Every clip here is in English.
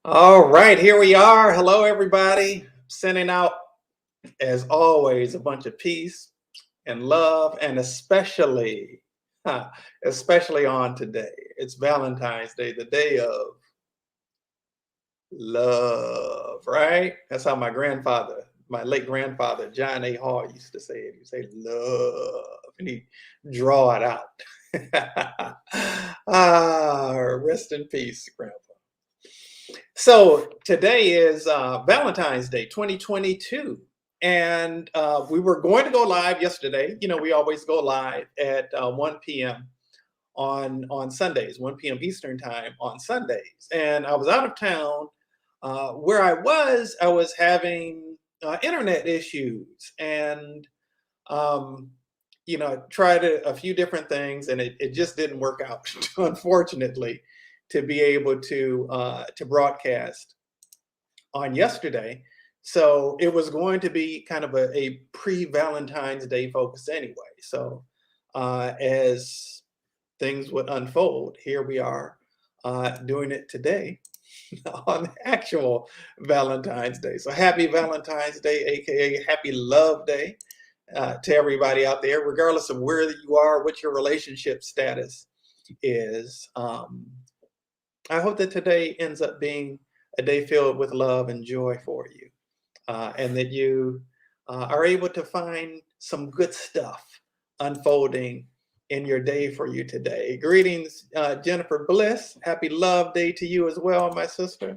All right, here we are. Hello, everybody. Sending out, as always, a bunch of peace and love, and huh, especially on today. It's Valentine's Day, the day of love, right? That's how my late grandfather, John A. Hall, used to say it. He'd say love, and he'd draw it out. Rest in peace, Grandpa. So today is Valentine's Day 2022. And we were going to go live yesterday. You know, we always go live at 1 p.m. on Sundays, 1 p.m. Eastern time on Sundays. And I was out of town. Where I was having internet issues. And, tried a few different things and it just didn't work out, unfortunately, to be able to broadcast on yesterday. So it was going to be kind of a pre-Valentine's Day focus anyway. So as things would unfold, here we are doing it today on actual Valentine's Day. So happy Valentine's Day, aka Happy Love Day, to everybody out there, regardless of where you are, what your relationship status is. I hope that today ends up being a day filled with love and joy for you, and that you are able to find some good stuff unfolding in your day for you today. Greetings, Jennifer Bliss. Happy Love Day to you as well, my sister.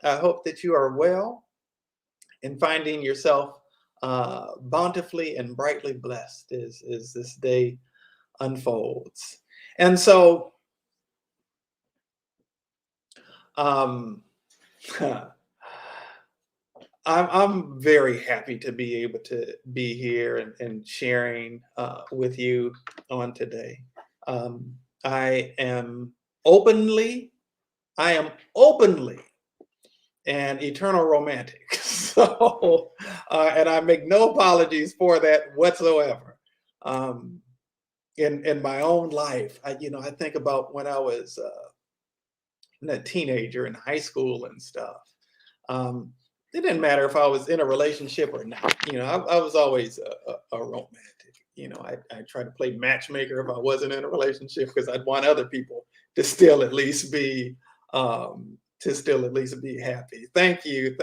I hope that you are well and finding yourself bountifully and brightly blessed as this day unfolds. And so, um, I'm very happy to be able to be here and sharing with you on today. Um, I am openly, I am openly an eternal romantic. So, and I make no apologies for that whatsoever. Um, in my own life, I think about when I was a teenager in high school and stuff. Um, it didn't matter if I was in a relationship or not. I was always a romantic. I tried to play matchmaker if I wasn't in a relationship because I'd want other people to still at least be happy. Thank you.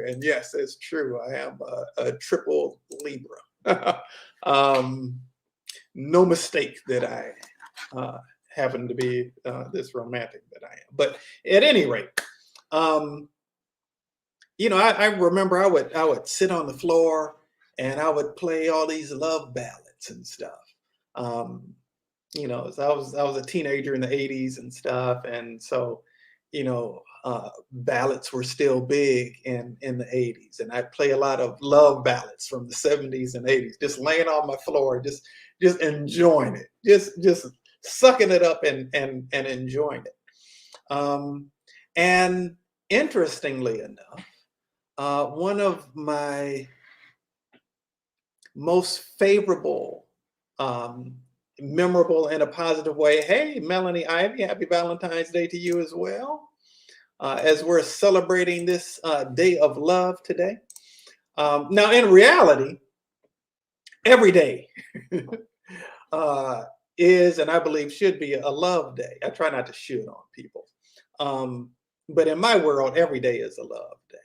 And yes, it's true. I am a triple Libra. um, no mistake that I happen to be this romantic that I am. But at any rate, um, I remember I would sit on the floor and I would play all these love ballads and stuff. Um, so I was a teenager in the '80s and stuff, and so ballads were still big in the '80s, and I'd play a lot of love ballads from the '70s and '80s, just laying on my floor, just enjoying it, just sucking it up and enjoying it. Um, and interestingly enough, one of my most favorable, um, memorable in a positive way. Hey, Melanie Ivy, happy Valentine's Day to you as well. As we're celebrating this day of love today. Now, in reality, every day uh, is, and I believe should be, a love day. I try not to shoot on people. But in my world, every day is a love day.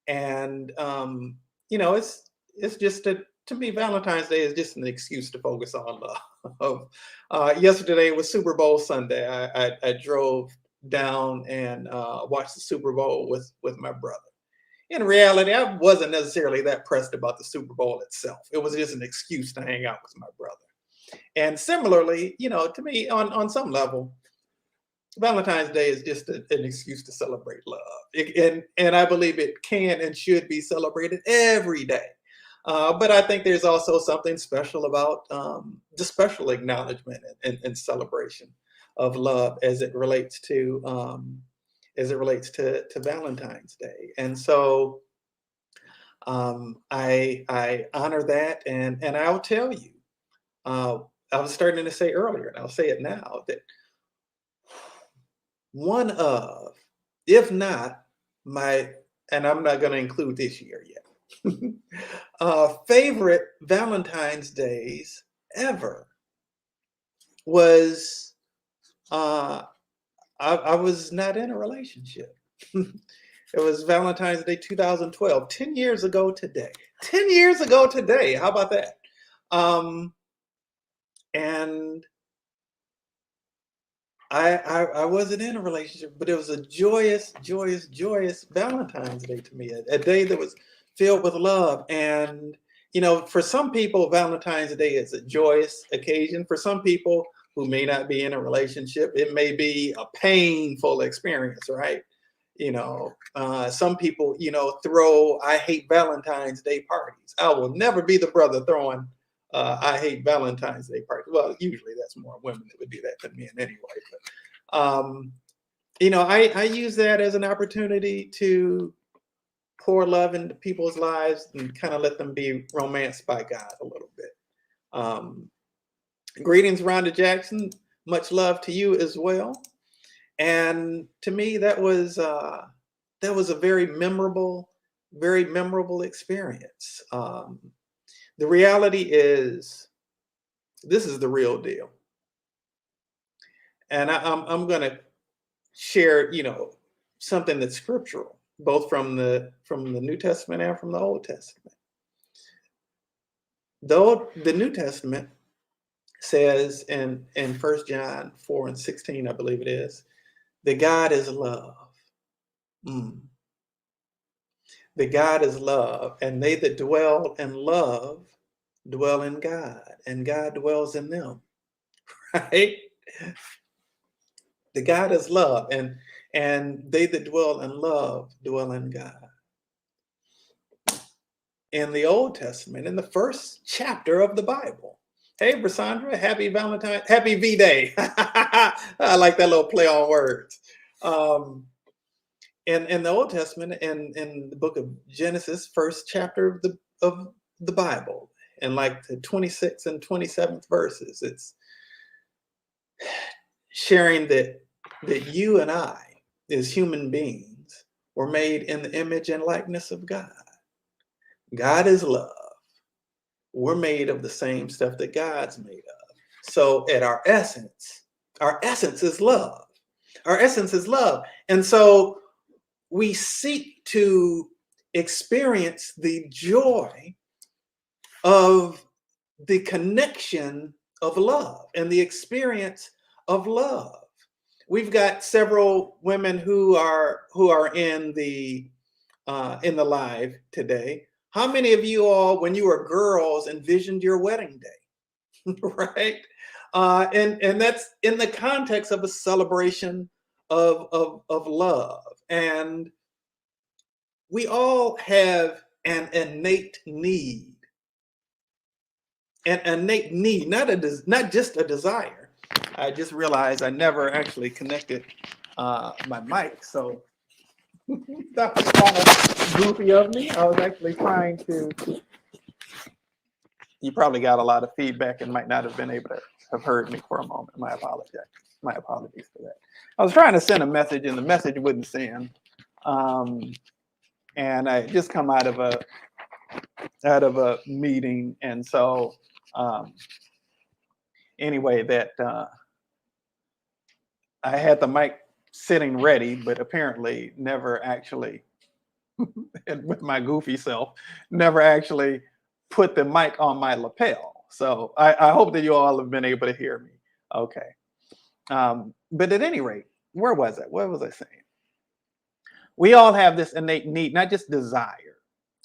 And it's just to me, Valentine's Day is just an excuse to focus on love. Yesterday was Super Bowl Sunday. I drove down and watched the Super Bowl with my brother. In reality, I wasn't necessarily that pressed about the Super Bowl itself. It was just an excuse to hang out with my brother. And similarly, to me, on some level, Valentine's Day is just an excuse to celebrate love. And I believe it can and should be celebrated every day. But I think there's also something special about the special acknowledgement and celebration of love as it relates to Valentine's Day. And so I honor that, and I'll tell you. I was starting to say earlier, and I'll say it now, that one of, if not and I'm not going to include this year yet. Favorite Valentine's days ever was uh, I was not in a relationship. It was Valentine's Day 2012, 10 years ago today. 10 years ago today. How about that? Um, and I wasn't in a relationship, but it was a joyous, joyous, joyous Valentine's Day to me, a day that was filled with love. And, for some people, Valentine's Day is a joyous occasion. For some people who may not be in a relationship, it may be a painful experience, right? Some people, throw I hate Valentine's Day parties. I will never be the brother throwing I hate Valentine's Day parties. Well, usually that's more women that would do that than men anyway. But, I use that as an opportunity to pour love into people's lives and kind of let them be romanced by God a little bit. Greetings, Rhonda Jackson. Much love to you as well. And to me, that was a very memorable experience. The reality is, this is the real deal. And I'm going to share, something that's scriptural, both from the New Testament and from the Old Testament. Though the New Testament says in 1 John 4:16, I believe it is, that God is love. That God is love, and they that dwell in love dwell in God, and God dwells in them. Right? The God is love, and they that dwell in love dwell in God. In the Old Testament, in the first chapter of the Bible. Hey, Brasandra, happy Valentine, happy V-Day. I like that little play on words. In the Old Testament, in the book of Genesis, first chapter of the Bible, and like the 26th and 27th verses, it's sharing that you and I, as human beings, were made in the image and likeness of God. God is love. We're made of the same stuff that God's made of. So at our essence is love. Our essence is love. And so we seek to experience the joy of the connection of love and the experience of love. We've got several women who are in the live today. How many of you all, when you were girls, envisioned your wedding day? Right? And that's in the context of a celebration of love. And we all have an innate need. An innate need, not just a desire. I just realized I never actually connected my mic, so that was kind of goofy of me. I was actually trying to. You probably got a lot of feedback and might not have been able to have heard me for a moment. My apologies for that. I was trying to send a message and the message wouldn't send. And I just come out of a meeting, and so anyway, that I had the mic sitting ready, but apparently never actually, with my goofy self, never actually put the mic on my lapel. So I hope that you all have been able to hear me. Okay. But at any rate, where was I? What was I saying? We all have this innate need, not just desire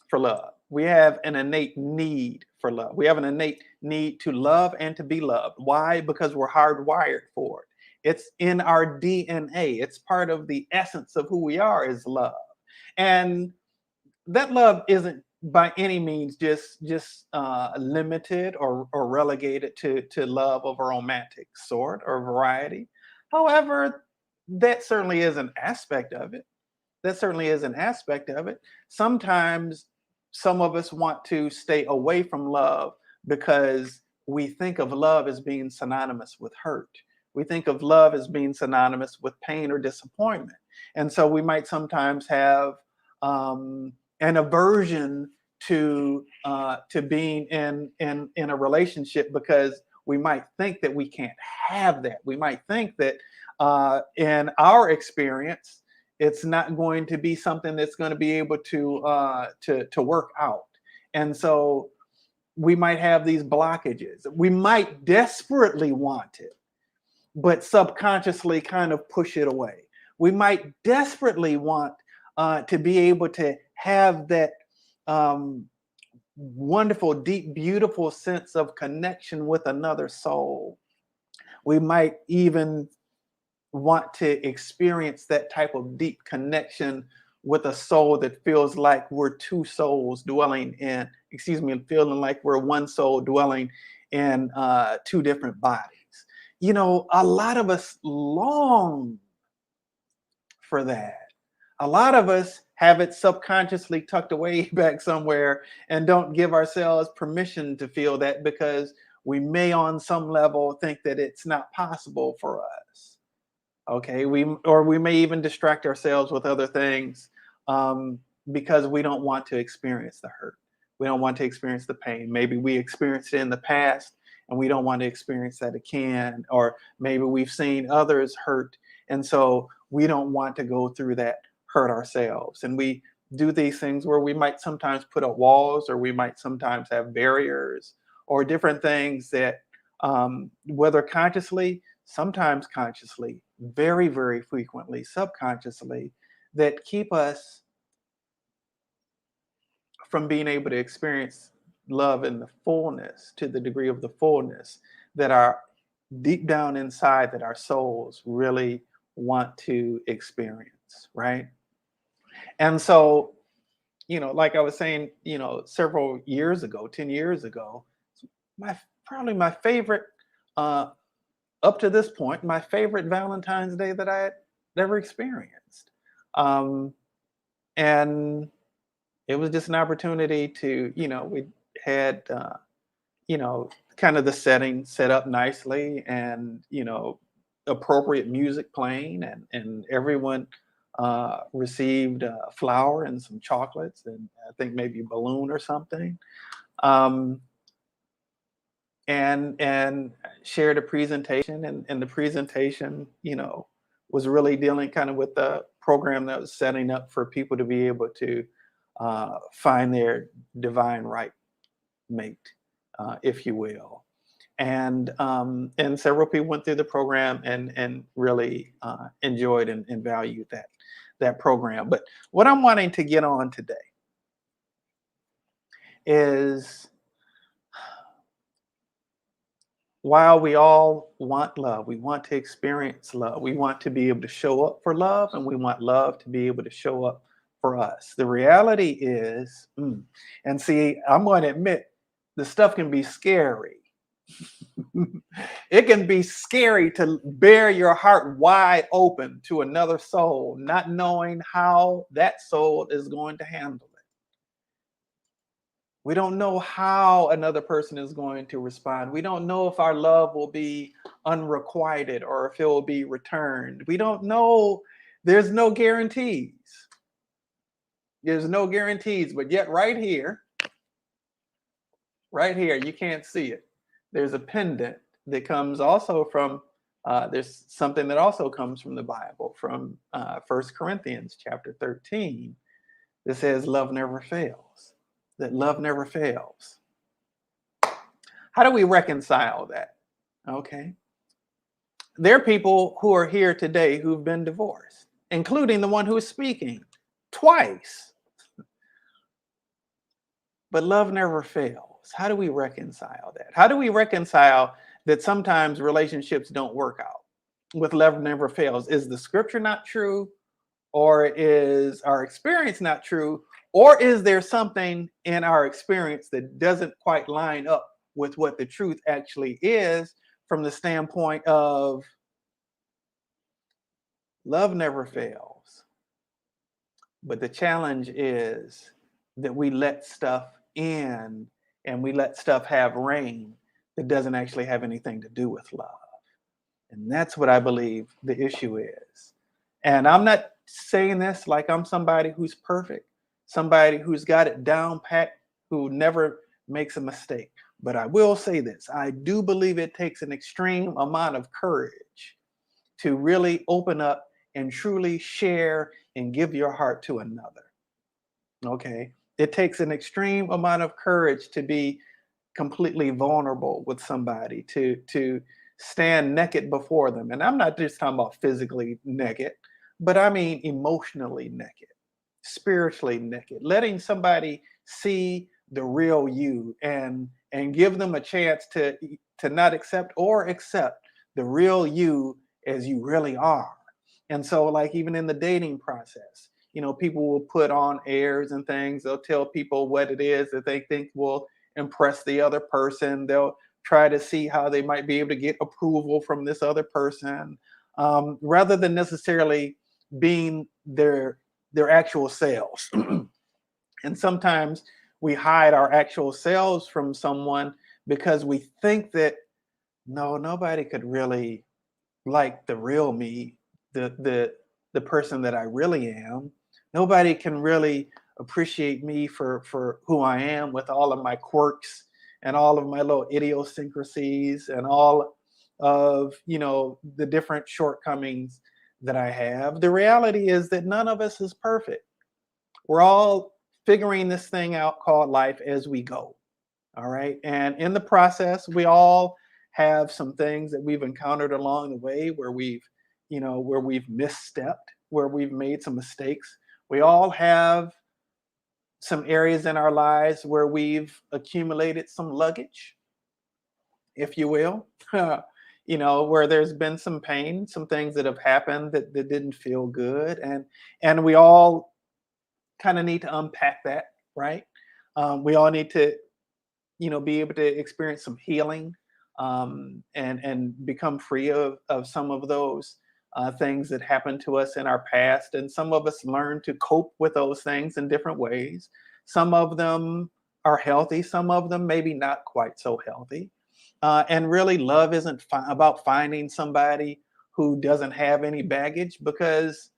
for love. We have an innate need for love. We have an innate need to love and to be loved. Why? Because we're hardwired for it. It's in our DNA. It's part of the essence of who we are, is love. And that love isn't by any means just limited or relegated to love of a romantic sort or variety. However, that certainly is an aspect of it. Sometimes some of us want to stay away from love because we think of love as being synonymous with hurt. We think of love as being synonymous with pain or disappointment. And so we might sometimes have an aversion to being in a relationship because we might think that we can't have that. We might think that in our experience, it's not going to be something that's going to be able to work out. And so we might have these blockages. We might desperately want it, but subconsciously kind of push it away. We might desperately want to be able to have that wonderful, deep, beautiful sense of connection with another soul. We might even want to experience that type of deep connection with a soul that feels like we're two souls dwelling in, feeling like we're one soul dwelling in two different bodies. You know, a lot of us long for that. A lot of us have it subconsciously tucked away back somewhere and don't give ourselves permission to feel that because we may on some level think that it's not possible for us. Okay, we may even distract ourselves with other things because we don't want to experience the hurt. We don't want to experience the pain. Maybe we experienced it in the past and we don't want to experience that again. Or maybe we've seen others hurt, and so we don't want to go through that hurt ourselves. And we do these things where we might sometimes put up walls, or we might sometimes have barriers, or different things that, whether consciously, sometimes consciously, very, very frequently, subconsciously, that keep us from being able to experience love in the fullness, to the degree of the fullness that our deep down inside, that our souls really want to experience, right? And so, you know, like I was saying, you know, several years ago, 10 years ago, probably my favorite, up to this point, my favorite Valentine's Day that I had ever experienced. And it was just an opportunity to, you know, we had, you know, kind of the setting set up nicely, and, you know, appropriate music playing, and everyone received a flower and some chocolates, and I think maybe a balloon or something. Um, and shared a presentation, and the presentation, you know, was really dealing kind of with the program that was setting up for people to be able to find their divine right mate, if you will. And several people went through the program and really enjoyed and valued that program. But what I'm wanting to get on today is, while we all want love, we want to experience love, we want to be able to show up for love, and we want love to be able to show up for us. The reality is, and see, I'm going to admit, the stuff can be scary. It can be scary to bear your heart wide open to another soul, not knowing how that soul is going to handle it. We don't know how another person is going to respond. We don't know if our love will be unrequited or if it will be returned. We don't know. There's no guarantees. There's no guarantees, but yet right here, you can't see it. There's a pendant that comes also from, there's something that also comes from the Bible, from 1 Corinthians chapter 13, that says love never fails, that love never fails. How do we reconcile that? Okay. There are people who are here today who've been divorced, including the one who is speaking twice. But love never fails. How do we reconcile that? How do we reconcile that sometimes relationships don't work out with love never fails? Is the scripture not true? Or is our experience not true? Or is there something in our experience that doesn't quite line up with what the truth actually is, from the standpoint of love never fails? But the challenge is that we let stuff in, and we let stuff have reign that doesn't actually have anything to do with love. And that's what I believe the issue is. And I'm not saying this like I'm somebody who's perfect, somebody who's got it down pat, who never makes a mistake. But I will say this, I do believe it takes an extreme amount of courage to really open up and truly share and give your heart to another. Okay. It takes an extreme amount of courage to be completely vulnerable with somebody, to stand naked before them. And I'm not just talking about physically naked, but I mean emotionally naked, spiritually naked, letting somebody see the real you, and give them a chance to not accept or accept the real you as you really are. And so, like, even in the dating process, people will put on airs and things. They'll tell people what it is that they think will impress the other person. They'll try to see how they might be able to get approval from this other person, rather than necessarily being their actual selves. And sometimes we hide our actual selves from someone because we think that no, nobody could really like the real me, the person that I really am. Nobody can really appreciate me for who I am, with all of my quirks and all of my little idiosyncrasies and all of the different shortcomings that I have. The reality is that none of us is perfect. We're all figuring this thing out called life as we go. All right. And in the process, we all have some things that we've encountered along the way where we've misstepped, where we've made some mistakes. We all have some areas in our lives where we've accumulated some luggage, if you will, where there's been some pain, some things that have happened that didn't feel good. And we all kind of need to unpack that, right? We all need to be able to experience some healing, and become free of some of those things that happened to us in our past. And some of us learn to cope with those things in different ways. Some of them are healthy, some of them maybe not quite so healthy. And really, love isn't about finding somebody who doesn't have any baggage, because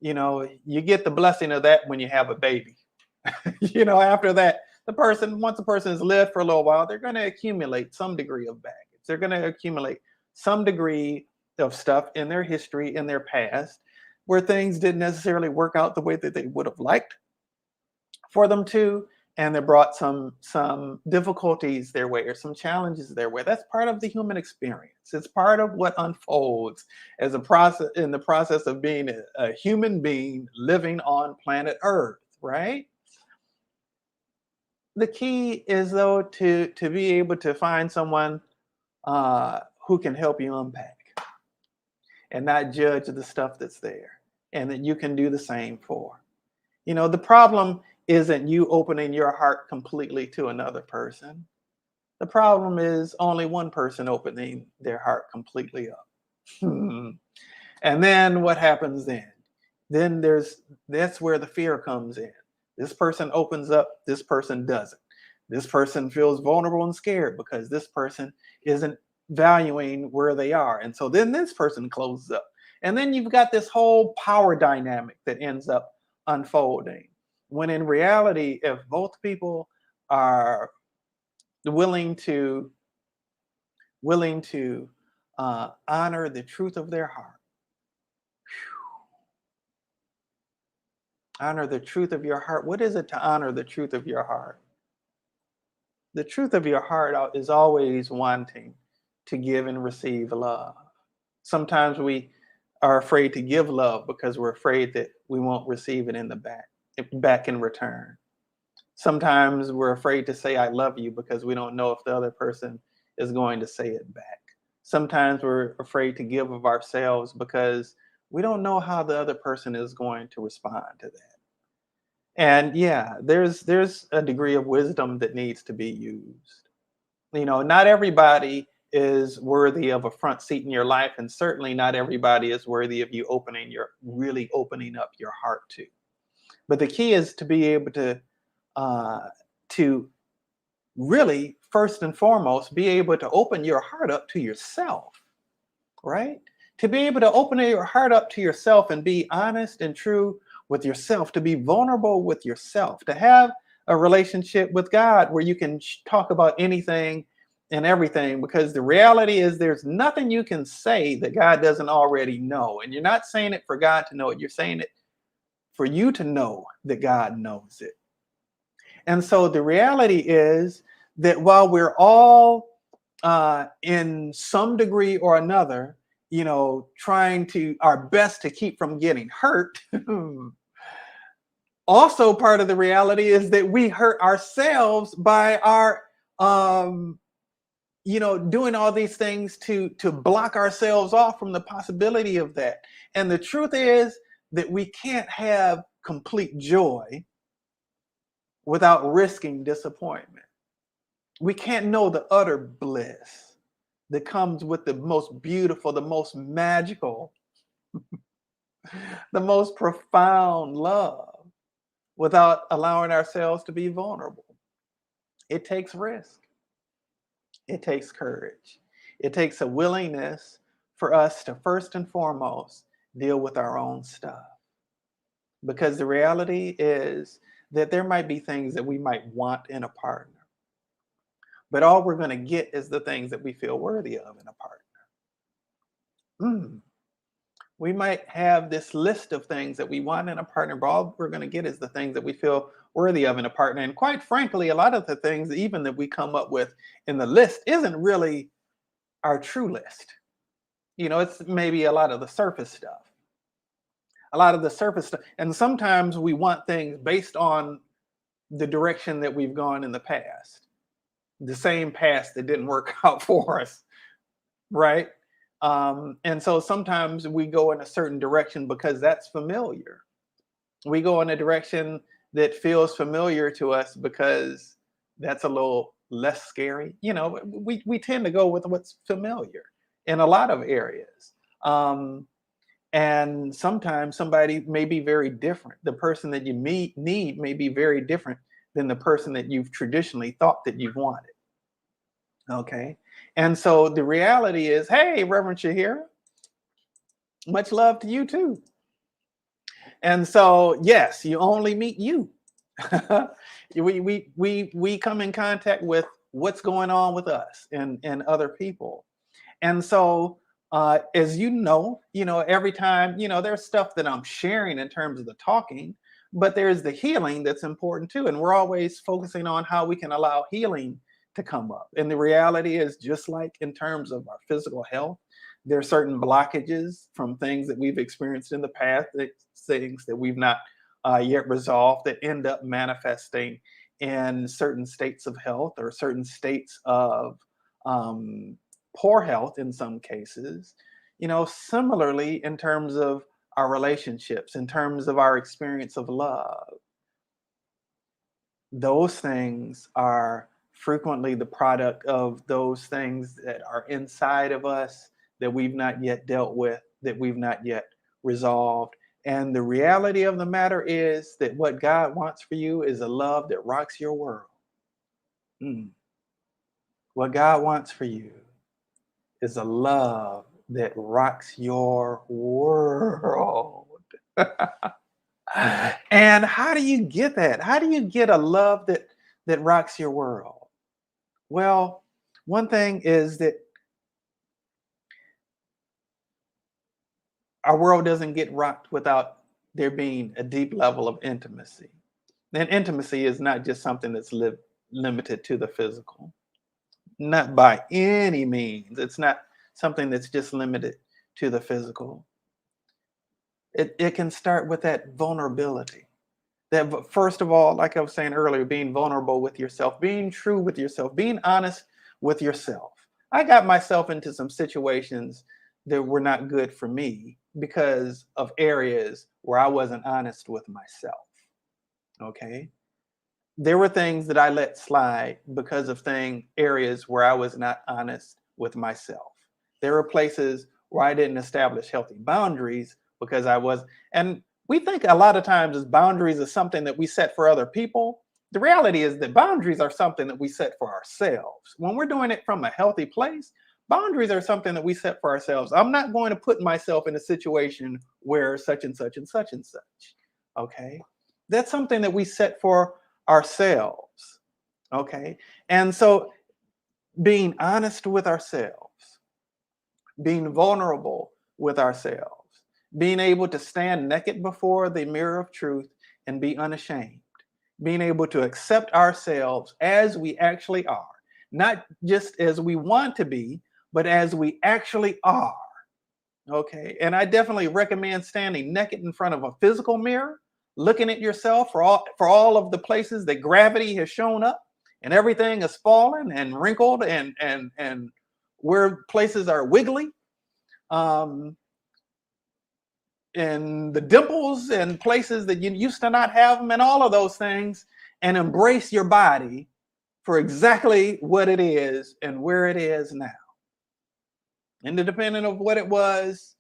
you get the blessing of that when you have a baby. After that, once a person has lived for a little while, they're going to accumulate some degree of baggage. They're going to accumulate some degree of stuff in their history, in their past, where things didn't necessarily work out the way that they would have liked for them to, and they brought some difficulties their way, or some challenges their way. That's part of the human experience. It's part of what unfolds as a process, in the process of being a human being living on planet Earth, right? The key is, though, to be able to find someone who can help you unpack and not judge the stuff that's there, and that you can do the same for. The problem isn't you opening your heart completely to another person. The problem is only one person opening their heart completely up. And then what happens then? Then that's where the fear comes in. This person opens up, this person doesn't. This person feels vulnerable and scared because this person isn't valuing where they are. And so then this person closes up. And then you've got this whole power dynamic that ends up unfolding. When in reality, if both people are willing to honor the truth of their heart, honor the truth of your heart. What is it to honor the truth of your heart? The truth of your heart is always wanting to give and receive love. Sometimes we are afraid to give love because we're afraid that we won't receive it back in return. Sometimes we're afraid to say I love you because we don't know if the other person is going to say it back. Sometimes we're afraid to give of ourselves because we don't know how the other person is going to respond to that. And yeah, there's a degree of wisdom that needs to be used. Not everybody is worthy of a front seat in your life, and certainly not everybody is worthy of you really opening up your heart to. But the key is to be able to really, first and foremost, be able to open your heart up to yourself. right? To be able to open your heart up to yourself and be honest and true with yourself, to be vulnerable with yourself, to have a relationship with God where you can talk about anything and everything, because the reality is there's nothing you can say that God doesn't already know. And you're not saying it for God to know it, you're saying it for you to know that God knows it. And so the reality is that while we're all in some degree or another, trying to our best to keep from getting hurt, also part of the reality is that we hurt ourselves by our doing all these things to block ourselves off from the possibility of that. And the truth is that we can't have complete joy without risking disappointment. We can't know the utter bliss that comes with the most beautiful, the most magical, the most profound love without allowing ourselves to be vulnerable. It takes risk. It takes courage. It takes a willingness for us to first and foremost deal with our own stuff. Because the reality is that there might be things that we might want in a partner, but all we're going to get is the things that we feel worthy of in a partner. We might have this list of things that we want in a partner, but all we're going to get is the things that we feel worthy of in a partner. And quite frankly, a lot of the things even that we come up with in the list isn't really our true list. It's maybe a lot of the surface stuff. And sometimes we want things based on the direction that we've gone in the past, the same past that didn't work out for us, right? And so sometimes we go in a certain direction because that's familiar. We go in a direction that feels familiar to us because that's a little less scary. We tend to go with what's familiar in a lot of areas. And sometimes somebody may be very different. The person that you need may be very different than the person that you've traditionally thought that you wanted. Okay. And so the reality is, hey, Reverend Shahira, much love to you too. And so, yes, you only meet you. we come in contact with what's going on with us and other people. And so, as every time, there's stuff that I'm sharing in terms of the talking, but there's the healing that's important too. And we're always focusing on how we can allow healing to come up. And the reality is, just like in terms of our physical health, there are certain blockages from things that we've experienced in the past, things that we've not yet resolved, that end up manifesting in certain states of health or certain states of poor health in some cases. Similarly, in terms of our relationships, in terms of our experience of love, those things are frequently the product of those things that are inside of us that we've not yet dealt with, that we've not yet resolved. And the reality of the matter is that what God wants for you is a love that rocks your world. What God wants for you is a love that rocks your world. And how do you get that? How do you get a love that rocks your world? Well, one thing is that our world doesn't get rocked without there being a deep level of intimacy. And intimacy is not just something that's limited to the physical. Not by any means. It's not something that's just limited to the physical. It can start with that vulnerability. That, first of all, like I was saying earlier, being vulnerable with yourself, being true with yourself, being honest with yourself. I got myself into some situations that were not good for me because of areas where I wasn't honest with myself. Okay. There were things that I let slide because of areas where I was not honest with myself. There were places where I didn't establish healthy boundaries because and we think a lot of times as boundaries is something that we set for other people. The reality is that boundaries are something that we set for ourselves. When we're doing it from a healthy place, Boundaries are something that we set for ourselves. I'm not going to put myself in a situation where such and such and such and such. Okay. That's something that we set for ourselves. Okay. And so being honest with ourselves, being vulnerable with ourselves, being able to stand naked before the mirror of truth and be unashamed, being able to accept ourselves as we actually are, not just as we want to be, but as we actually are. Okay. And I definitely recommend standing naked in front of a physical mirror, looking at yourself for all of the places that gravity has shown up and everything is fallen and wrinkled and where places are wiggly. Um, and the dimples and places that you used to not have them and all of those things, and embrace your body for exactly what it is and where it is now. Independent of what it was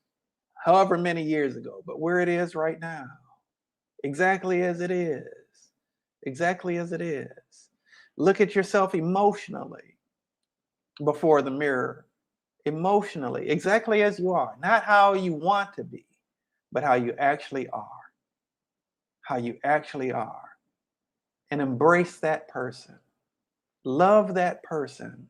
however many years ago, but where it is right now. Exactly as it is. Exactly as it is. Look at yourself emotionally before the mirror. Emotionally, exactly as you are. Not how you want to be, but how you actually are. How you actually are. And embrace that person. Love that person.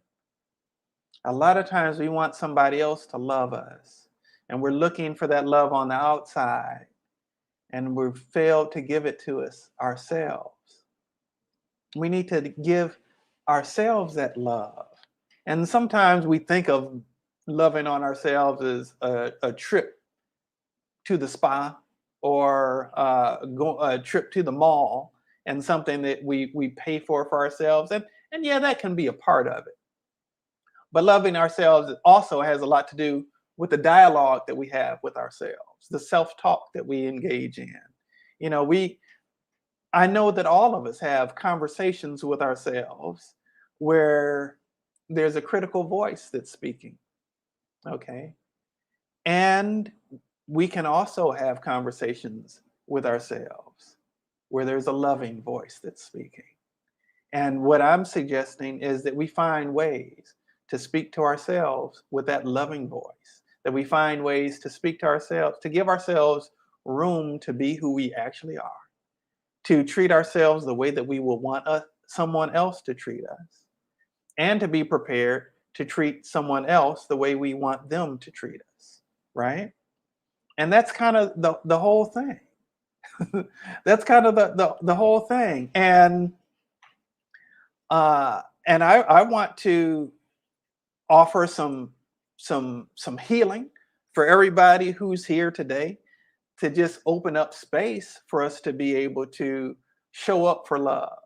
A lot of times we want somebody else to love us, and we're looking for that love on the outside, and we've failed to give it to us ourselves. We need to give ourselves that love. And sometimes we think of loving on ourselves as a trip to the spa or a trip to the mall, and something that we pay for ourselves. And yeah, that can be a part of it. But loving ourselves also has a lot to do with the dialogue that we have with ourselves, the self-talk that we engage in. You know, I know that all of us have conversations with ourselves where there's a critical voice that's speaking. Okay. And we can also have conversations with ourselves where there's a loving voice that's speaking. And what I'm suggesting is that we find ways to speak to ourselves with that loving voice, that we find ways to speak to ourselves, to give ourselves room to be who we actually are, to treat ourselves the way that we will want someone else to treat us, and to be prepared to treat someone else the way we want them to treat us, right? And that's kind of the whole thing. That's kind of the whole thing. And I want to offer some healing for everybody who's here today, to just open up space for us to be able to show up for love.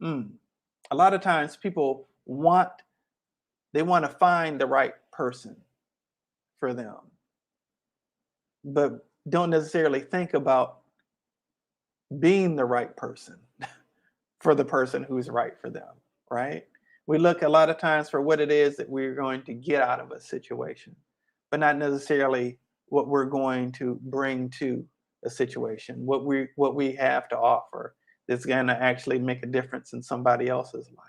A lot of times people want to find the right person for them, but don't necessarily think about being the right person for the person who's right for them, right? We look a lot of times for what it is that we're going to get out of a situation, but not necessarily what we're going to bring to a situation, what we have to offer that's going to actually make a difference in somebody else's life.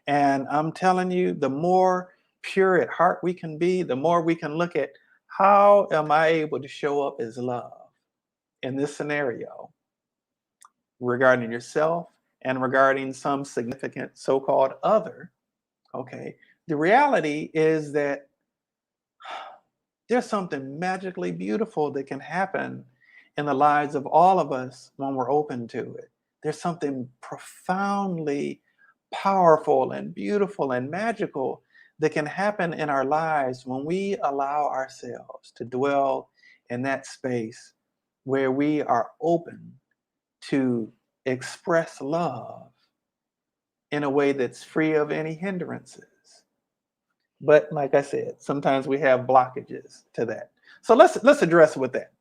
And I'm telling you, the more pure at heart we can be, the more we can look at how am I able to show up as love in this scenario regarding yourself and regarding some significant so-called other. Okay. The reality is that there's something magically beautiful that can happen in the lives of all of us when we're open to it. There's something profoundly powerful and beautiful and magical that can happen in our lives when we allow ourselves to dwell in that space where we are open to express love in a way that's free of any hindrances. But like I said, sometimes we have blockages to that. So let's address with that.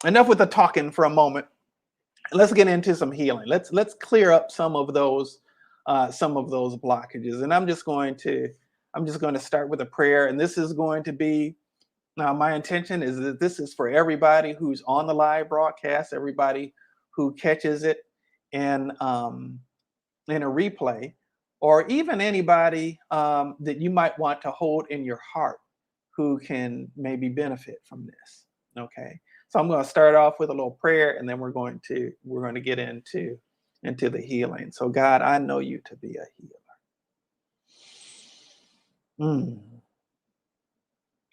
Enough with the talking for a moment. Let's get into some healing. Let's clear up some of those blockages. And I'm just going to start with a prayer. And this is going to be, now my intention is that this is for everybody who's on the live broadcast, everybody who catches it in a replay, or even anybody that you might want to hold in your heart who can maybe benefit from this. Okay. So I'm going to start off with a little prayer, and then we're going to get into the healing. So God, I know you to be a healer. Mm.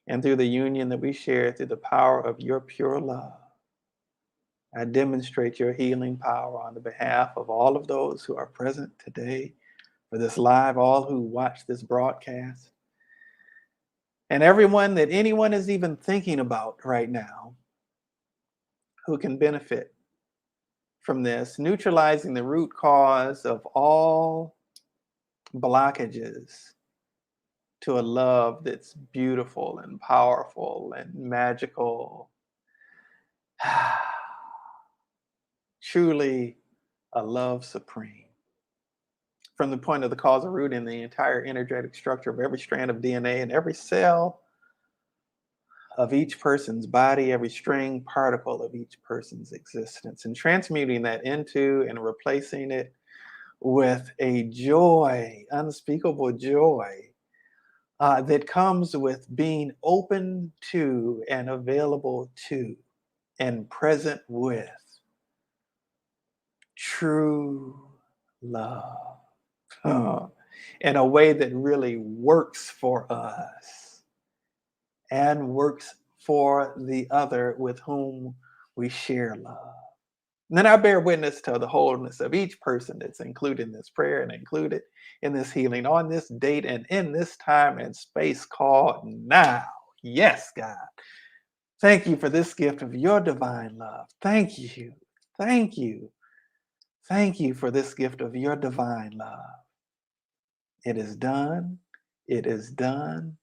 And through the union that we share, through the power of your pure love, I demonstrate your healing power on the behalf of all of those who are present today for this live, all who watch this broadcast, and everyone that anyone is even thinking about right now who can benefit from this, neutralizing the root cause of all blockages to a love that's beautiful and powerful and magical. Truly a love supreme. From the point of the causal root in the entire energetic structure of every strand of DNA and every cell of each person's body, every string particle of each person's existence, and transmuting that into and replacing it with a joy, unspeakable joy, that comes with being open to and available to and present with true love. In a way that really works for us and works for the other with whom we share love. And then I bear witness to the wholeness of each person that's included in this prayer and included in this healing on this date and in this time and space called now. Yes, God. Thank you for this gift of your divine love. Thank you. Thank you. Thank you for this gift of your divine love. It is done. It is done.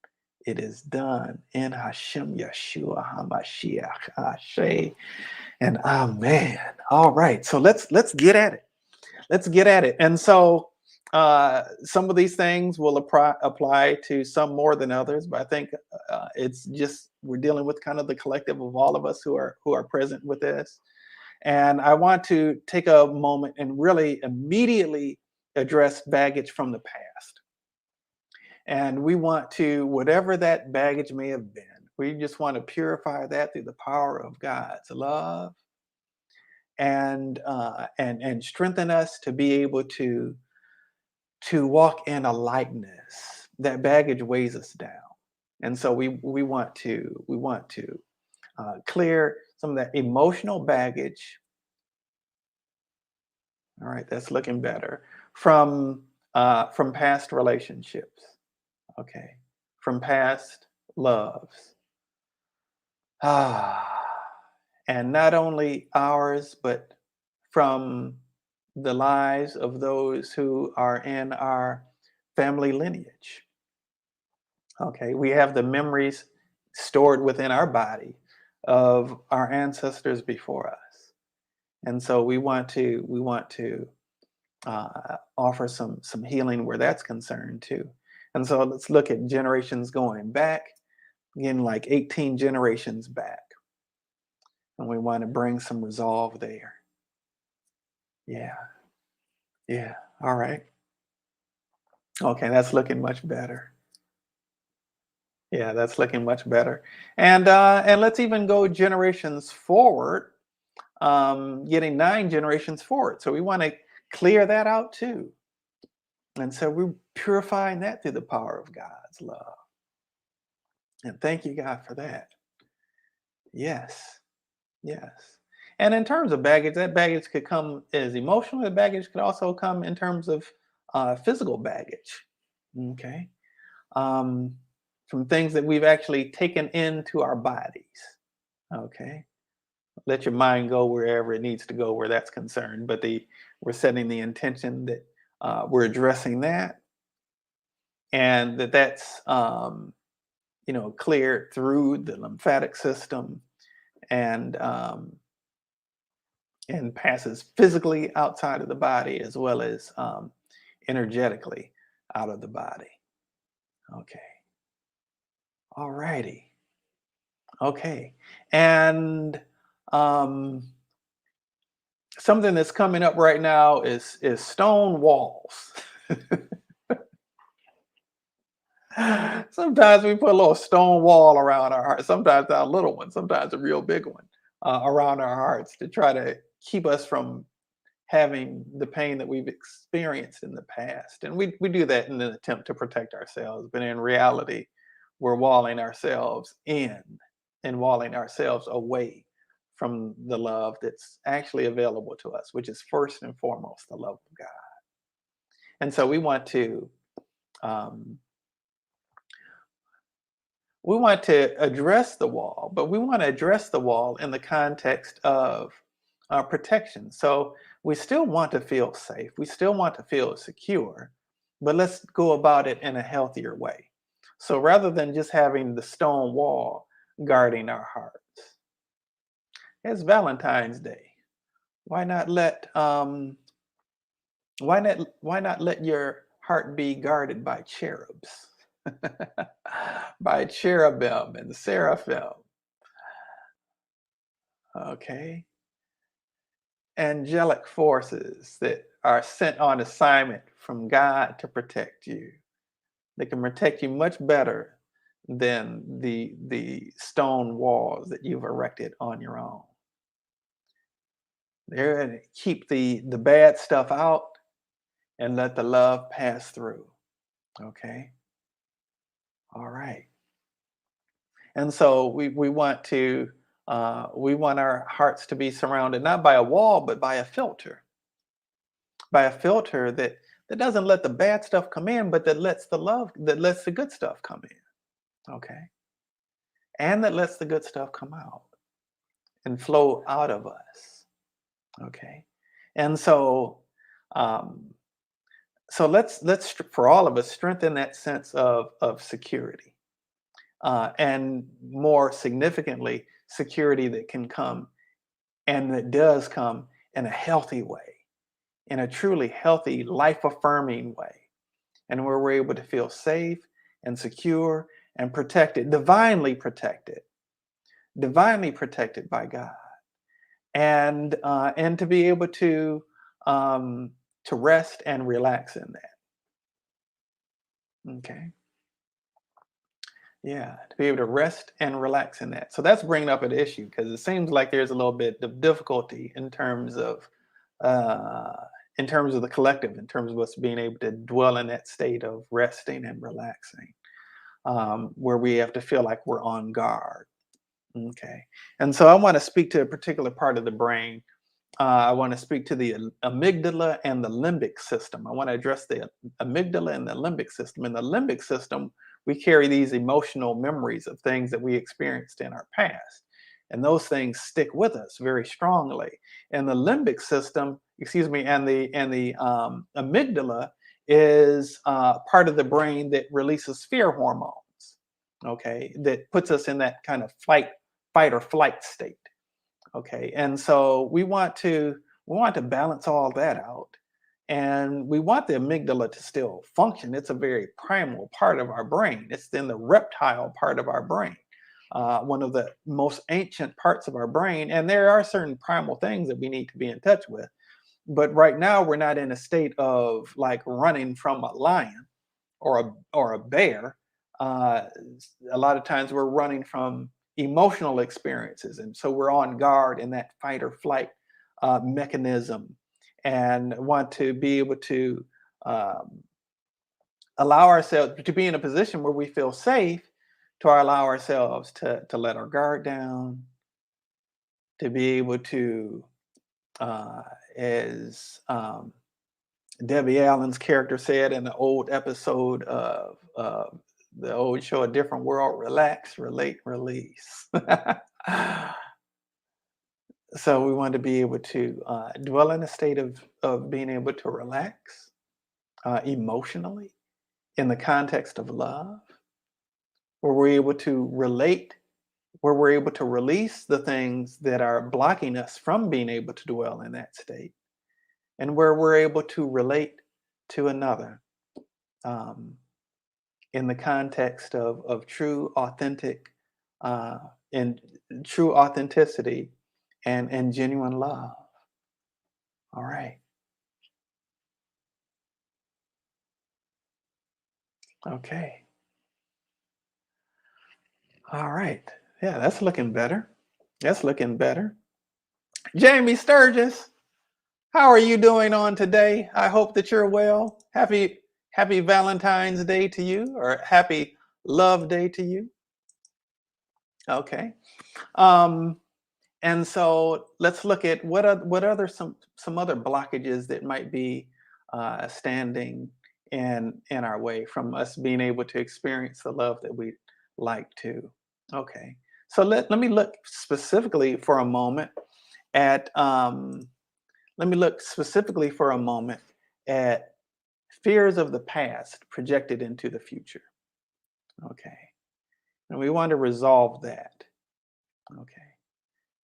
It is done in Hashem Yeshua HaMashiach Ashe and Amen. All right, so let's get at it. Let's get at it. And so some of these things will apply to some more than others, but I think it's just we're dealing with kind of the collective of all of us who are present with this. And I want to take a moment and really immediately address baggage from the past. And we want to, whatever that baggage may have been, we just want to purify that through the power of God's love and strengthen us to be able to walk in a lightness. That baggage weighs us down, and so we want to clear some of that emotional baggage. All right, that's looking better from past relationships. Okay, from past loves. And not only ours, but from the lives of those who are in our family lineage. Okay, we have the memories stored within our body of our ancestors before us, and so we want to offer some healing where that's concerned too. And so let's look at generations going back, again, like 18 generations back, and we want to bring some resolve there. Yeah, yeah. All right. Okay, that's looking much better. Yeah, that's looking much better. And let's even go generations forward, getting 9 generations forward. So we want to clear that out too. And so we're purifying that through the power of God's love. And thank you, God, for that. Yes, yes. And in terms of baggage, that baggage could come as emotional. The baggage could also come in terms of physical baggage. Okay. Um, from things that we've actually taken into our bodies. Okay. Let your mind go wherever it needs to go where that's concerned. But we're setting the intention that we're addressing that, and that's cleared through the lymphatic system and passes physically outside of the body as well as energetically out of the body. Okay. All righty. Okay. And something that's coming up right now is stone walls. Sometimes we put a little stone wall around our heart. Sometimes not a little one, sometimes a real big one around our hearts to try to keep us from having the pain that we've experienced in the past. And we do that in an attempt to protect ourselves. But in reality, we're walling ourselves in and walling ourselves away from the love that's actually available to us, which is first and foremost the love of God. And so um, we want to address the wall, but we want to address the wall in the context of protection. So we still want to feel safe, we still want to feel secure, but let's go about it in a healthier way. So rather than just having the stone wall guarding our hearts, it's Valentine's Day. Why not let why not let your heart be guarded by cherubs, by cherubim and seraphim? Okay, angelic forces that are sent on assignment from God to protect you. They can protect you much better than the stone walls that you've erected on your own. They're going to keep the bad stuff out and let the love pass through. Okay. All right. And so we want our hearts to be surrounded not by a wall but by a filter that doesn't let the bad stuff come in, but that lets the good stuff come in. Okay. And that lets the good stuff come out and flow out of us. Okay. And um, so let's for all of us strengthen that sense of security, and more significantly, security that can come and that does come in a healthy way, in a truly healthy, life affirming way, and where we're able to feel safe and secure and divinely protected by God, and to be able to rest and relax in that. Okay, yeah, to be able to rest and relax in that. So that's bringing up an issue because it seems like there's a little bit of difficulty uh, in terms of the collective, in terms of us being able to dwell in that state of resting and relaxing, where we have to feel like we're on guard. Okay. And so I want to speak to a particular part of the brain. I want to speak to the amygdala and the limbic system. I want to address the amygdala and the limbic system. In the limbic system, we carry these emotional memories of things that we experienced in our past. And those things stick with us very strongly. And the limbic system, excuse me, and the amygdala is part of the brain that releases fear hormones. Okay, that puts us in that kind of fight or flight state. Okay, and so we want to balance all that out, and we want the amygdala to still function. It's a very primal part of our brain. It's in the reptile part of our brain, one of the most ancient parts of our brain. And there are certain primal things that we need to be in touch with. But right now, we're not in a state of like running from a lion or a bear. Uh, a lot of times we're running from emotional experiences, and so we're on guard in that fight or flight mechanism, and want to be able to um, allow ourselves to be in a position where we feel safe, to allow ourselves to let our guard down, to be able to, uh, as Debbie Allen's character said in the old episode of the old show A Different World, relax, relate, release. So we want to be able to dwell in a state of being able to relax emotionally in the context of love, where we're able to relate, where we're able to release the things that are blocking us from being able to dwell in that state, and where we're able to relate to another um, in the context of true, authentic, uh, and true authenticity and genuine love. All right. Okay. All right. Yeah, that's looking better. That's looking better. Jamie Sturgis, how are you doing on today? I hope that you're well. Happy Valentine's Day to you, or happy Love Day to you. Okay. Um, and so let's look at what other some other blockages that might be standing in our way from us being able to experience the love that we like to. Okay. So let me look specifically for a moment at let me look specifically for a moment at fears of the past projected into the future. Okay. And we want to resolve that. Okay.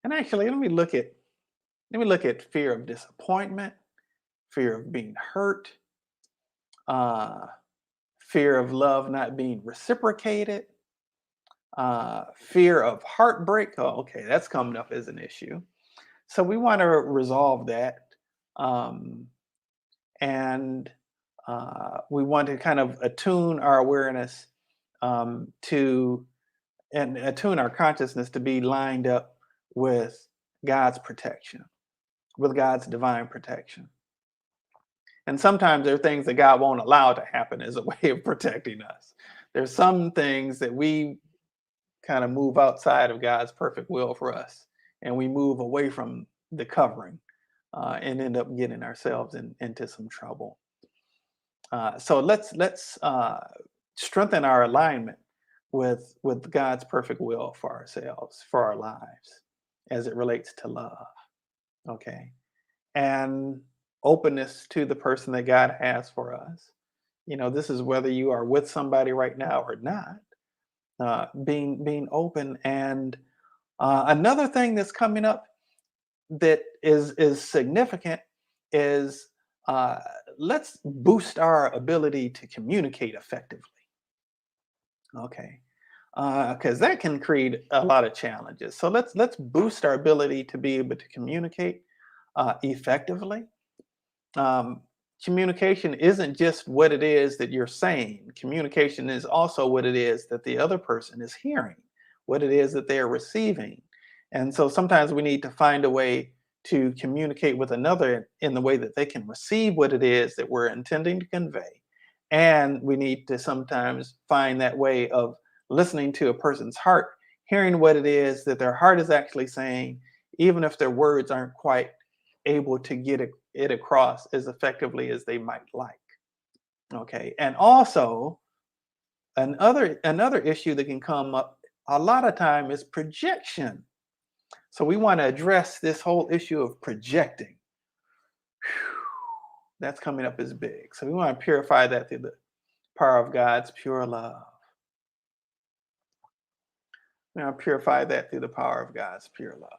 And actually, let me look at fear of disappointment, fear of being hurt, uh, fear of love not being reciprocated, fear of heartbreak. Oh, okay, that's coming up as an issue. So we want to resolve that. Um, and we want to kind of attune our awareness to and attune our consciousness to be lined up with God's protection, with God's divine protection. And sometimes there are things that God won't allow to happen as a way of protecting us. There's some things that we kind of move outside of God's perfect will for us, and we move away from the covering and end up getting ourselves into some trouble. So let's strengthen our alignment with God's perfect will for ourselves, for our lives, as it relates to love. Okay, and openness to the person that God has for us. You know, this is whether you are with somebody right now or not. Being open, and another thing that's coming up that is significant is uh, let's boost our ability to communicate effectively. Okay, because that can create a lot of challenges. So let's boost our ability to be able to communicate effectively. um, Communication isn't just what it is that you're saying. Communication is also what it is that the other person is hearing, what it is that they're receiving. And so sometimes we need to find a way to communicate with another in the way that they can receive what it is that we're intending to convey. And we need to sometimes find that way of listening to a person's heart, hearing what it is that their heart is actually saying, even if their words aren't quite able to get it across as effectively as they might like. Okay. And also another issue that can come up a lot of time is projection. So we want to address this whole issue of projecting. That's coming up as big. So we want to purify that through the power of God's pure love. We want to purify that through the power of God's pure love.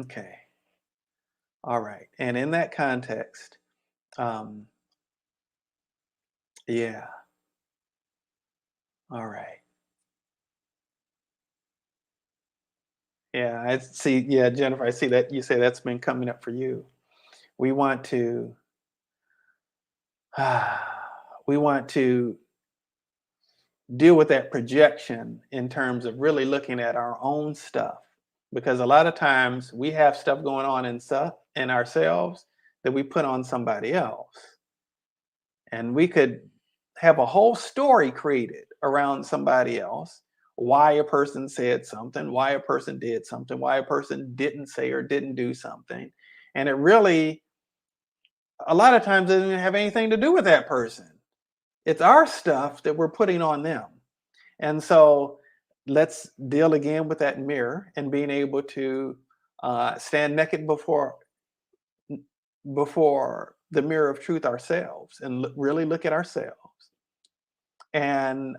Okay. All right. And in that context, um, yeah. All right. Yeah, I see. Yeah, Jennifer, I see that you say that's been coming up for you. We want to, we want to deal with that projection in terms of really looking at our own stuff, because a lot of times we have stuff going on in ourselves that we put on somebody else, and we could have a whole story created around somebody else, why a person said something, why a person did something, why a person didn't say or didn't do something. And it really, a lot of times, doesn't even have anything to do with that person. It's our stuff that we're putting on them. And so let's deal again with that mirror and being able to stand naked before the mirror of truth ourselves, and really look at ourselves, and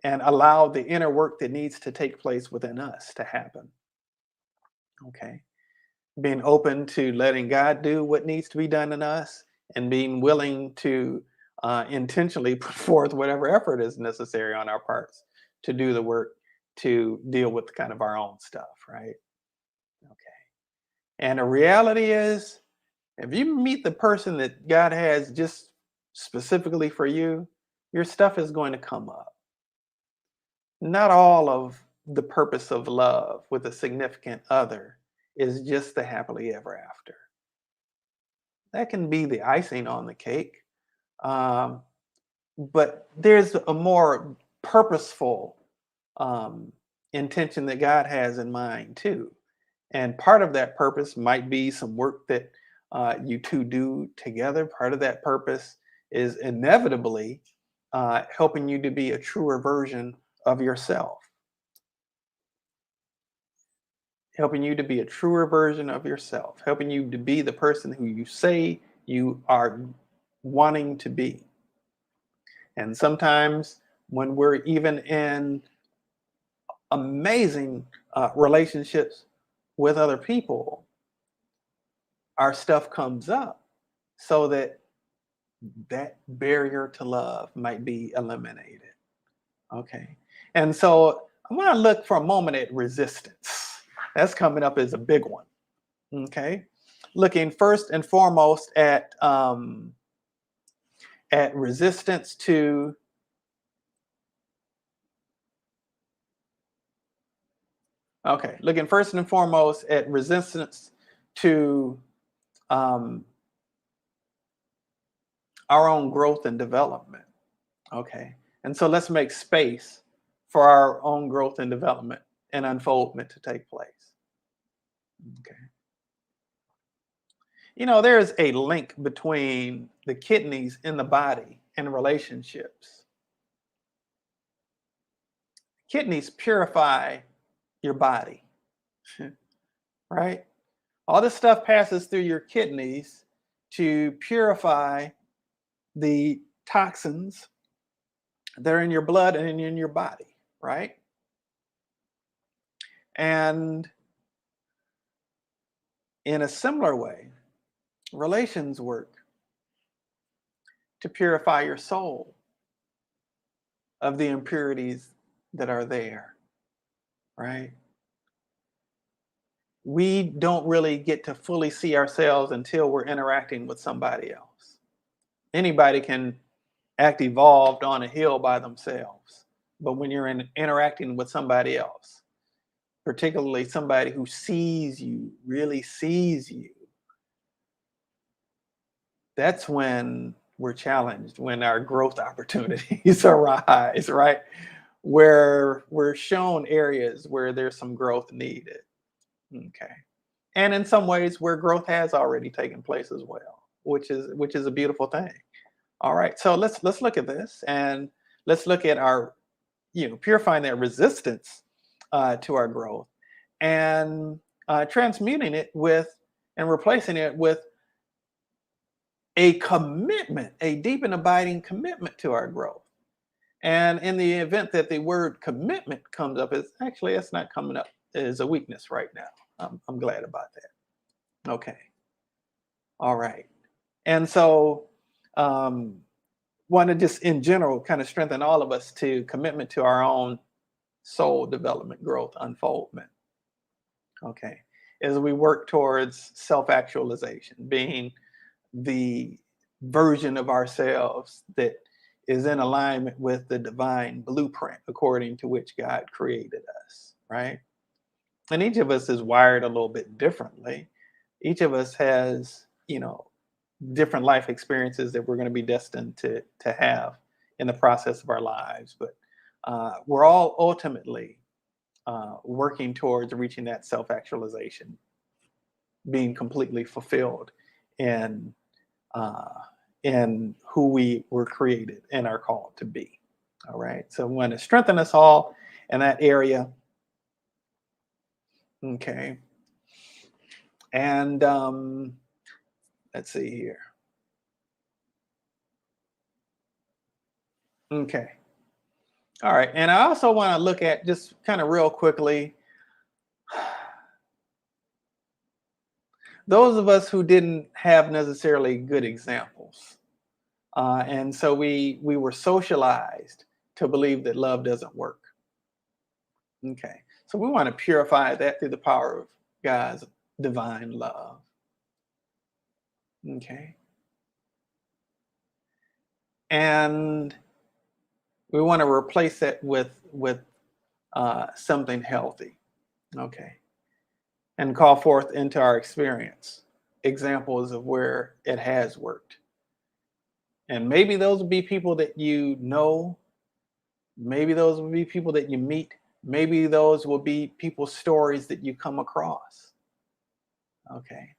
allow the inner work that needs to take place within us to happen. Okay, being open to letting God do what needs to be done in us, and being willing to intentionally put forth whatever effort is necessary on our parts to do the work to deal with kind of our own stuff, right? Okay. And the reality is, if you meet the person that God has just specifically for you, your stuff is going to come up. Not all of the purpose of love with a significant other is just the happily ever after. That can be the icing on the cake. Um, but there's a more purposeful um, intention that God has in mind too. And part of that purpose might be some work that you two do together. Part of that purpose is inevitably helping you to be a truer version of yourself, helping you to be a truer version of yourself, helping you to be the person who you say you are wanting to be. And sometimes when we're even in amazing relationships with other people, our stuff comes up so that that barrier to love might be eliminated. Okay. And so I want to look for a moment at resistance. That's coming up as a big one. Okay. Looking first and foremost at resistance to okay, looking first and foremost at resistance to um, our own growth and development. Okay. And so let's make space for our own growth and development and unfoldment to take place. Okay. There's a link between the kidneys in the body and relationships. Kidneys purify your body, right? All this stuff passes through your kidneys to purify the toxins that are in your blood and in your body, right? And in a similar way, relations work to purify your soul of the impurities that are there, right? We don't really get to fully see ourselves until we're interacting with somebody else. Anybody can act evolved on a hill by themselves, but when you're interacting with somebody else, particularly somebody who sees you, really sees you, that's when we're challenged, when our growth opportunities arise, right? Where we're shown areas where there's some growth needed. Okay. And in some ways where growth has already taken place as well, which is a beautiful thing. All right. So let's look at this and let's look at our, purifying that resistance to our growth and transmuting it with and replacing it with a commitment, a deep and abiding commitment to our growth. And in the event that the word commitment comes up, it's not coming up as a weakness right now. I'm glad about that. Okay. All right. And so, want to just in general kind of strengthen all of us to commitment to our own soul development, growth, unfoldment. Okay. As we work towards self actualization, being the version of ourselves that is in alignment with the divine blueprint according to which God created us, right? And each of us is wired a little bit differently. Each of us has, different life experiences that we're going to be destined to have in the process of our lives. But we're all ultimately working towards reaching that self-actualization, being completely fulfilled in uh, in who we were created and are called to be. All right. So we want to strengthen us all in that area. Okay. And let's see here. Okay. All right. And I also want to look at just kind of real quickly those of us who didn't have necessarily good examples. And so we were socialized to believe that love doesn't work. Okay. So we want to purify that through the power of God's divine love. Okay. And we want to replace it with something healthy. Okay. And call forth into our experience examples of where it has worked. And maybe those will be people that you know. Maybe those will be people that you meet. Maybe those will be people's stories that you come across. Okay.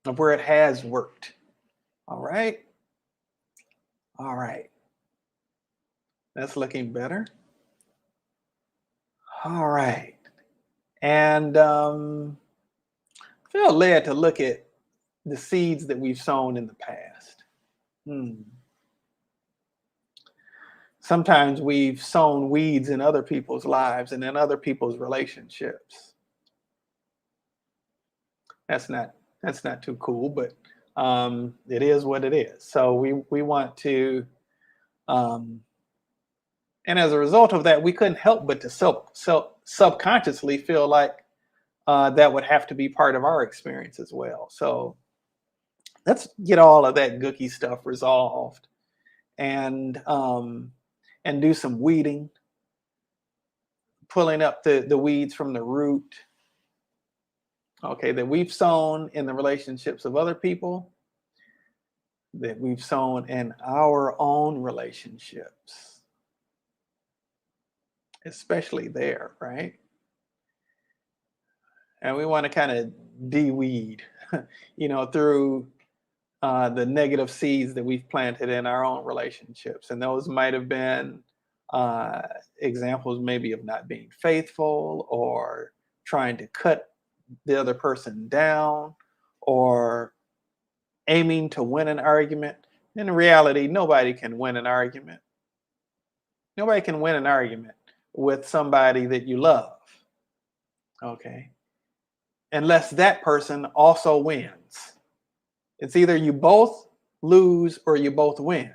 Of where it has worked. All right. All right. That's looking better. All right. And feel led to look at the seeds that we've sown in the past. Sometimes we've sown weeds in other people's lives and in other people's relationships. That's not too cool, but it is what it is. So we want to, and as a result of that, we couldn't help but to subconsciously feel like that would have to be part of our experience as well. So let's get all of that gooky stuff resolved, and do some weeding, pulling up the weeds from the root. Okay, that we've sown in the relationships of other people, that we've sown in our own relationships, especially there, right? And we want to kind of de-weed, through the negative seeds that we've planted in our own relationships. And those might have been examples maybe of not being faithful, or trying to cut the other person down, or aiming to win an argument. In reality, nobody can win an argument. Nobody can win an argument with somebody that you love. Okay. Unless that person also wins. It's either you both lose or you both win.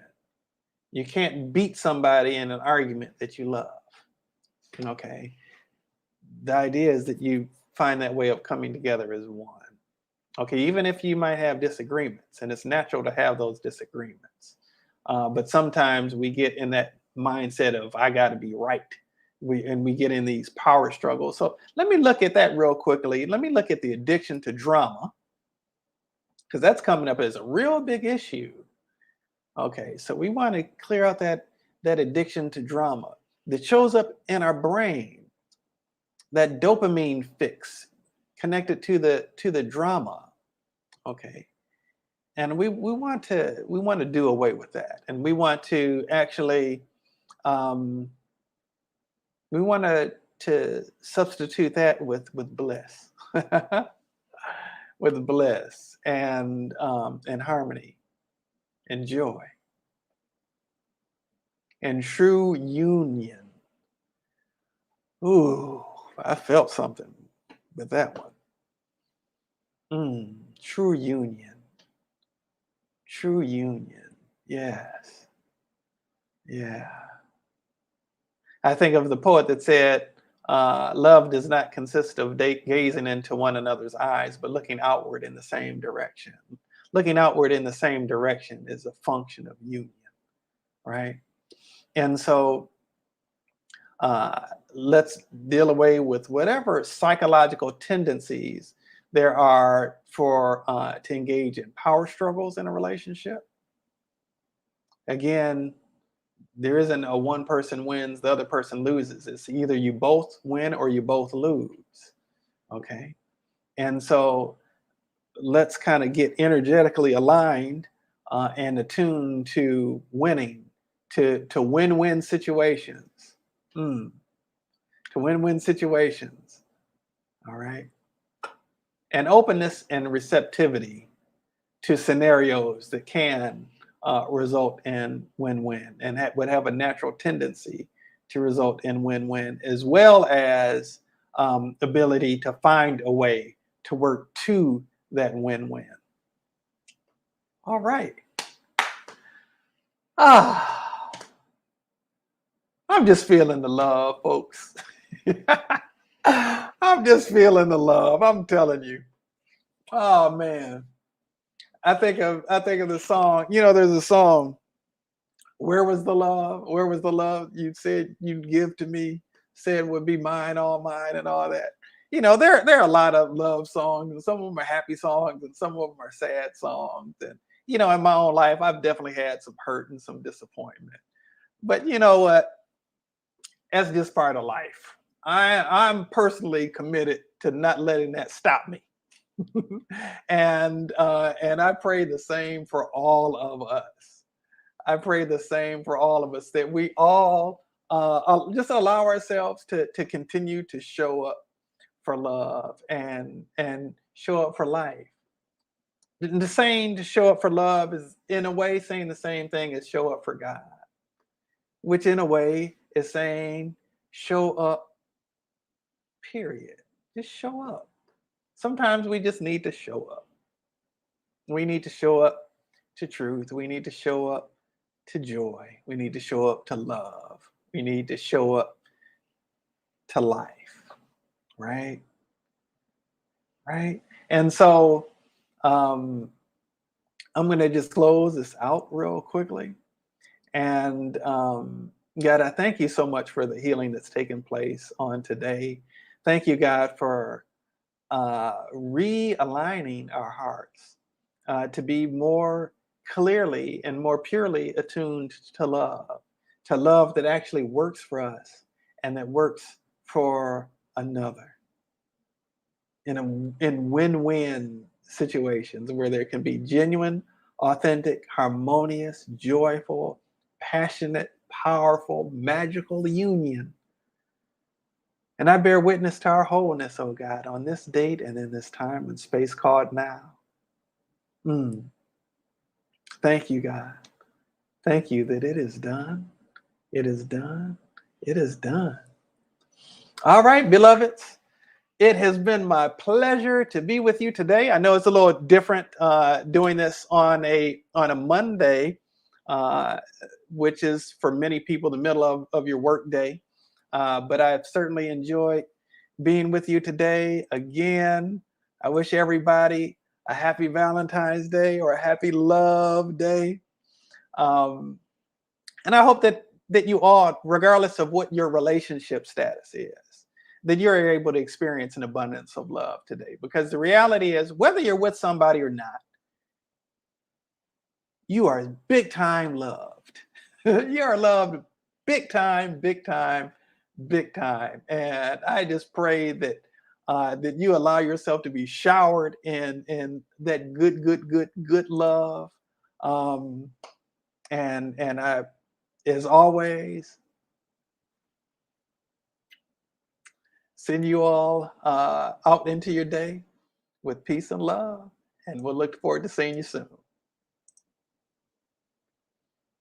You can't beat somebody in an argument that you love. Okay. The idea is that you find that way of coming together as one. Okay, even if you might have disagreements, and it's natural to have those disagreements. But sometimes we get in that mindset of, I got to be right. We get in these power struggles. So let me look at that real quickly. Let me look at the addiction to drama, because that's coming up as a real big issue. Okay, so we want to clear out that addiction to drama that shows up in our brain, that dopamine fix connected to the drama. Okay, and we want to do away with that, and we want to actually we want to substitute that with bliss, with bliss and harmony and joy and true union. Ooh, I felt something with that one. True union. True union. Yes. Yeah. I think of the poet that said, love does not consist of gazing into one another's eyes, but looking outward in the same direction. Looking outward in the same direction is a function of union, right? And so let's deal away with whatever psychological tendencies there are for to engage in power struggles in a relationship. Again, there isn't a one person wins, the other person loses. It's either you both win or you both lose. Okay. And so let's kind of get energetically aligned and attuned to winning, to win-win situations. To win-win situations. All right. And openness and receptivity to scenarios that can result in win-win, and would have a natural tendency to result in win-win, as well as ability to find a way to work to that win-win. All right. I'm just feeling the love, folks. I'm just feeling the love. I'm telling you. Oh man. I think of the song. There's a song. Where was the love? Where was the love you said you'd give to me? said would be mine, all mine, and all that. There are a lot of love songs, and some of them are happy songs, and some of them are sad songs. And in my own life, I've definitely had some hurt and some disappointment. But you know what? That's just part of life. I'm personally committed to not letting that stop me. And I pray the same for all of us. I pray the same for all of us, that we all just allow ourselves to continue to show up for love and show up for life. The saying to show up for love is in a way saying the same thing as show up for God, which in a way is saying show up, period. Just show up. Sometimes we just need to show up. We need to show up to truth. We need to show up to joy. We need to show up to love. We need to show up to life, right? Right. And so I'm going to just close this out real quickly. And God, I thank you so much for the healing that's taken place on today. Thank you, God, for realigning our hearts to be more clearly and more purely attuned to love that actually works for us and that works for another in win-win situations where there can be genuine, authentic, harmonious, joyful, passionate, powerful, magical union. And I bear witness to our wholeness, oh God, on this date and in this time and space called now. Thank you, God. Thank you that it is done. It is done. It is done. All right, beloveds. It has been my pleasure to be with you today. I know it's a little different doing this on a Monday, which is for many people the middle of your work day. But I've certainly enjoyed being with you today. Again, I wish everybody a happy Valentine's Day or a happy love day. And I hope that you all, regardless of what your relationship status is, that you're able to experience an abundance of love today. Because the reality is, whether you're with somebody or not, you are big time loved. You are loved big time, big time, big time. And I just pray that that you allow yourself to be showered in that good love. And I, as always, send you all out into your day with peace and love. And we'll look forward to seeing you soon.